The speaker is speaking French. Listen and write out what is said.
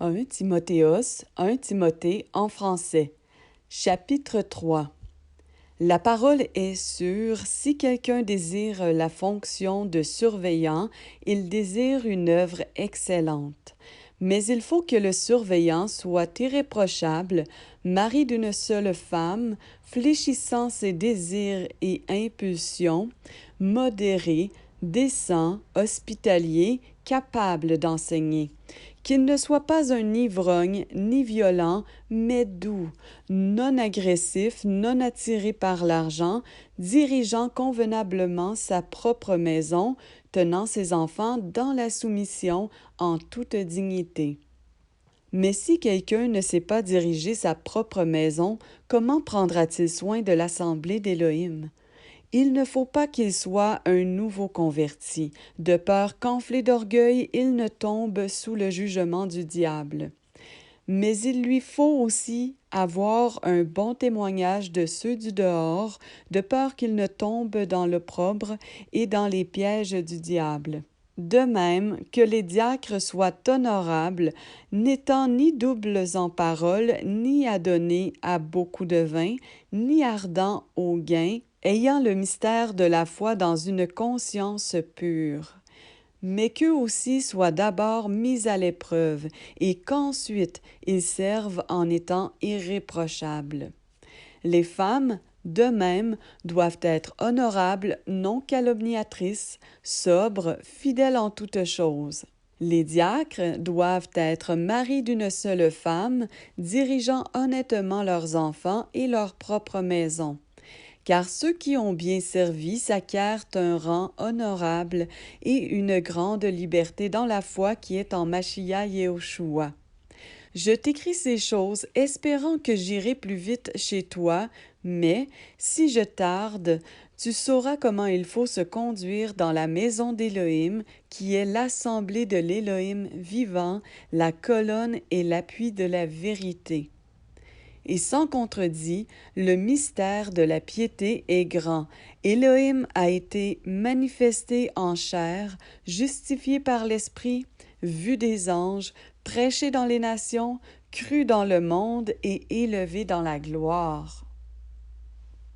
1 Timothéos, 1 Timothée en français. Chapitre 3. La parole est sûre, si quelqu'un désire la fonction de surveillant, il désire une œuvre excellente. Mais il faut que le surveillant soit irréprochable, mari d'une seule femme, fléchissant ses désirs et impulsions, modéré, décent, hospitalier, capable d'enseigner. Qu'il ne soit pas un ivrogne ni violent, mais doux, non agressif, non attiré par l'argent, dirigeant convenablement sa propre maison, tenant ses enfants dans la soumission en toute dignité. Mais si quelqu'un ne sait pas diriger sa propre maison, comment prendra-t-il soin de l'assemblée d'Élohim? Il ne faut pas qu'il soit un nouveau converti, de peur qu'enflé d'orgueil, il ne tombe sous le jugement du diable. Mais il lui faut aussi avoir un bon témoignage de ceux du dehors, de peur qu'il ne tombe dans l'opprobre et dans les pièges du diable. De même que les diacres soient honorables, n'étant ni doubles en parole, ni adonnés à beaucoup de vin, ni ardents au gain, ayant le mystère de la foi dans une conscience pure. Mais qu'eux aussi soient d'abord mis à l'épreuve, et qu'ensuite ils servent en étant irréprochables. Les femmes, de même, doivent être honorables, non calomniatrices, sobres, fidèles en toutes choses. Les diacres doivent être maris d'une seule femme, dirigeant honnêtement leurs enfants et leur propre maison. Car ceux qui ont bien servi s'acquièrent un rang honorable et une grande liberté dans la foi qui est en Machia Yehoshua. Je t'écris ces choses, espérant que j'irai plus vite chez toi, mais si je tarde, tu sauras comment il faut se conduire dans la maison d'Élohim, qui est l'assemblée de l'Élohim vivant, la colonne et l'appui de la vérité. Et sans contredit, le mystère de la piété est grand. Élohim a été manifesté en chair, justifié par l'Esprit, vu des anges, prêché dans les nations, cru dans le monde et élevé dans la gloire.